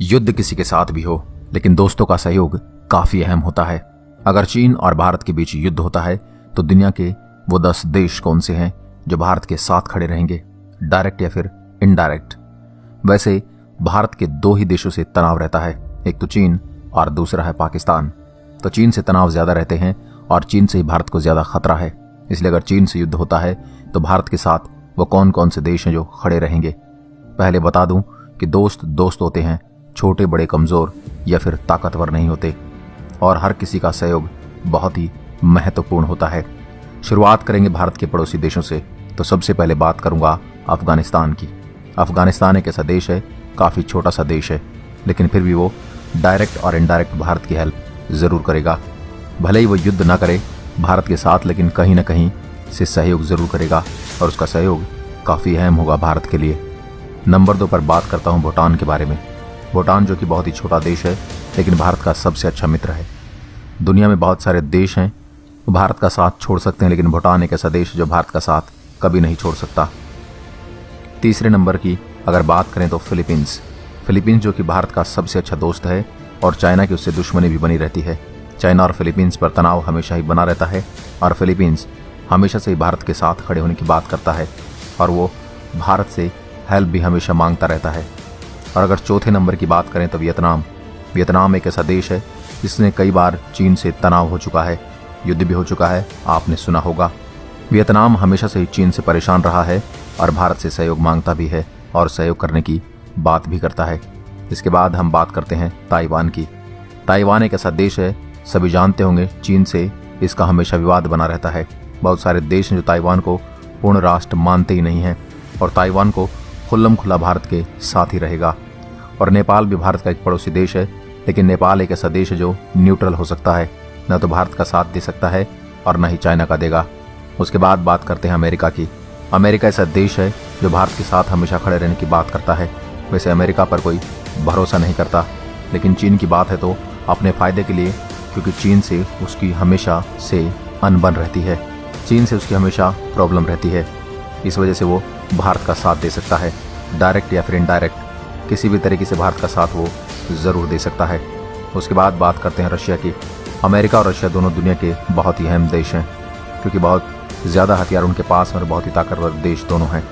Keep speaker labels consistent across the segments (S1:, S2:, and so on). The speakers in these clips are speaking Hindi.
S1: युद्ध किसी के साथ भी हो, लेकिन दोस्तों का सहयोग काफी अहम होता है। अगर चीन और भारत के बीच युद्ध होता है तो दुनिया के वो 10 देश कौन से हैं जो भारत के साथ खड़े रहेंगे, डायरेक्ट या फिर इनडायरेक्ट। वैसे भारत के 2 ही देशों से तनाव रहता है, एक तो चीन और दूसरा है पाकिस्तान। तो चीन से तनाव ज्यादा रहते हैं और चीन से ही भारत को ज्यादा खतरा है। इसलिए अगर चीन से युद्ध होता है तो भारत के साथ वो कौन कौन से देश हैं जो खड़े रहेंगे। पहले बता दूं कि दोस्त दोस्त होते हैं, छोटे बड़े कमजोर या फिर ताकतवर नहीं होते, और हर किसी का सहयोग बहुत ही महत्वपूर्ण होता है। शुरुआत करेंगे भारत के पड़ोसी देशों से। तो सबसे पहले बात करूंगा अफगानिस्तान की। अफगानिस्तान एक ऐसा देश है, काफी छोटा सा देश है, लेकिन फिर भी वो डायरेक्ट और इनडायरेक्ट भारत की हेल्प जरूर करेगा। भले ही वो युद्ध ना करे भारत के साथ, लेकिन कहीं ना कहीं से सहयोग जरूर करेगा और उसका सहयोग काफी अहम होगा भारत के लिए। नंबर 2 पर बात करता हूं भूटान के बारे में। भूटान जो कि बहुत ही छोटा देश है, लेकिन भारत का सबसे अच्छा मित्र है। दुनिया में बहुत सारे देश हैं वो भारत का साथ छोड़ सकते हैं, लेकिन भूटान एक ऐसा देश जो भारत का साथ कभी नहीं छोड़ सकता। तीसरे नंबर की अगर बात करें तो फिलीपींस जो कि भारत का सबसे अच्छा दोस्त है और चाइना की उससे दुश्मनी भी बनी रहती है। चाइना और फिलीपींस पर तनाव हमेशा ही बना रहता है और फिलीपींस हमेशा से ही भारत के साथ खड़े होने की बात करता है और वो भारत से हेल्प भी हमेशा मांगता रहता है। और अगर चौथे नंबर की बात करें तो वियतनाम एक ऐसा देश है जिसने कई बार चीन से तनाव हो चुका है, युद्ध भी हो चुका है, आपने सुना होगा। वियतनाम हमेशा से ही चीन से परेशान रहा है और भारत से सहयोग मांगता भी है और सहयोग करने की बात भी करता है। इसके बाद हम बात करते हैं ताइवान की। ताइवान एक ऐसा देश है, सभी जानते होंगे, चीन से इसका हमेशा विवाद बना रहता है। बहुत सारे देश हैं जो ताइवान को पूर्ण राष्ट्र मानते ही नहीं हैं और ताइवान को खुल्लम खुला भारत के साथ ही रहेगा। और नेपाल भी भारत का एक पड़ोसी देश है, लेकिन नेपाल एक ऐसा देश है जो न्यूट्रल हो सकता है, न तो भारत का साथ दे सकता है और न ही चाइना का देगा। उसके बाद बात करते हैं अमेरिका की। अमेरिका ऐसा देश है जो भारत के साथ हमेशा खड़े रहने की बात करता है। वैसे अमेरिका पर कोई भरोसा नहीं करता, लेकिन चीन की बात है तो अपने फायदे के लिए, क्योंकि चीन से उसकी हमेशा से अनबन रहती है, चीन से उसकी हमेशा प्रॉब्लम रहती है। इस वजह से वो भारत का साथ दे सकता है, डायरेक्ट या फिर इनडायरेक्ट, किसी भी तरीके से भारत का साथ वो ज़रूर दे सकता है। उसके बाद बात करते हैं रशिया की। अमेरिका और रशिया दोनों दुनिया के बहुत ही अहम देश हैं, क्योंकि बहुत ज़्यादा हथियार उनके पास और बहुत ही ताकतवर देश दोनों हैं।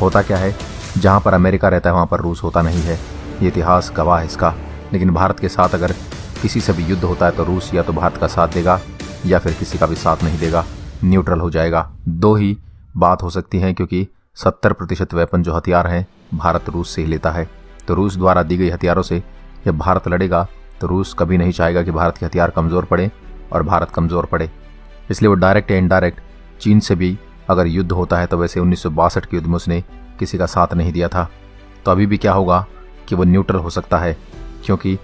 S1: होता क्या है, जहाँ पर अमेरिका रहता है वहाँ पर रूस होता नहीं है, ये इतिहास गवाह है इसका। लेकिन भारत के साथ अगर किसी से भी युद्ध होता है तो रूस या तो भारत का साथ देगा या फिर किसी का भी साथ नहीं देगा, न्यूट्रल हो जाएगा। 2 ही बात हो सकती है, क्योंकि 70% वेपन जो हथियार हैं भारत रूस से ही लेता है। तो रूस द्वारा दी गई हथियारों से जब भारत लड़ेगा तो रूस कभी नहीं चाहेगा कि भारत के हथियार कमज़ोर पड़े और भारत कमज़ोर पड़े। इसलिए वो डायरेक्ट या इनडायरेक्ट चीन से भी अगर युद्ध होता है तो वैसे 1962 के युद्ध में उसने किसी का साथ नहीं दिया था, तो अभी भी क्या होगा कि वो न्यूट्रल हो सकता है, क्योंकि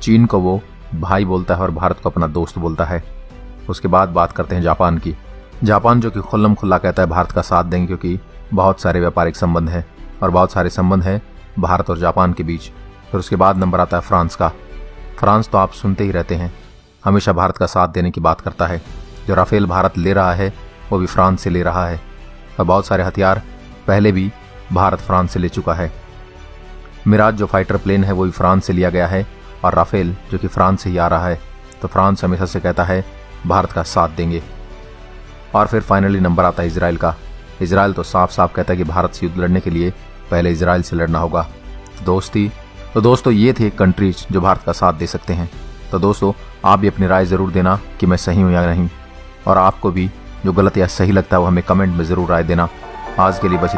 S1: चीन को वो भाई बोलता है और भारत को अपना दोस्त बोलता है। उसके बाद बात करते हैं जापान की। जापान जो कि खुल्लम खुल्ला कहता है भारत का साथ देंगे, क्योंकि बहुत सारे व्यापारिक संबंध हैं और बहुत सारे संबंध हैं भारत और जापान के बीच। फिर उसके बाद नंबर आता है फ्रांस का। फ्रांस तो आप सुनते ही रहते हैं, हमेशा भारत का साथ देने की बात करता है। जो राफेल भारत ले रहा है वो भी फ्रांस से ले रहा है और बहुत सारे हथियार पहले भी भारत फ्रांस से ले चुका है। मिराज जो फाइटर प्लेन है वो भी फ्रांस से लिया गया है और राफेल जो कि फ्रांस से ही आ रहा है। तो फ्रांस हमेशा से कहता है भारत का साथ देंगे। और फिर फाइनली नंबर आता है इसराइल का। इसराइल तो साफ साफ कहता है कि भारत से युद्ध लड़ने के लिए पहले इसराइल से लड़ना होगा। दोस्तों ये थे कंट्रीज जो भारत का साथ दे सकते हैं। तो दोस्तों आप भी अपनी राय ज़रूर देना कि मैं सही हूँ या नहीं, और आपको भी जो गलत या सही लगता है वो हमें कमेंट में ज़रूर राय देना। आज के लिए बस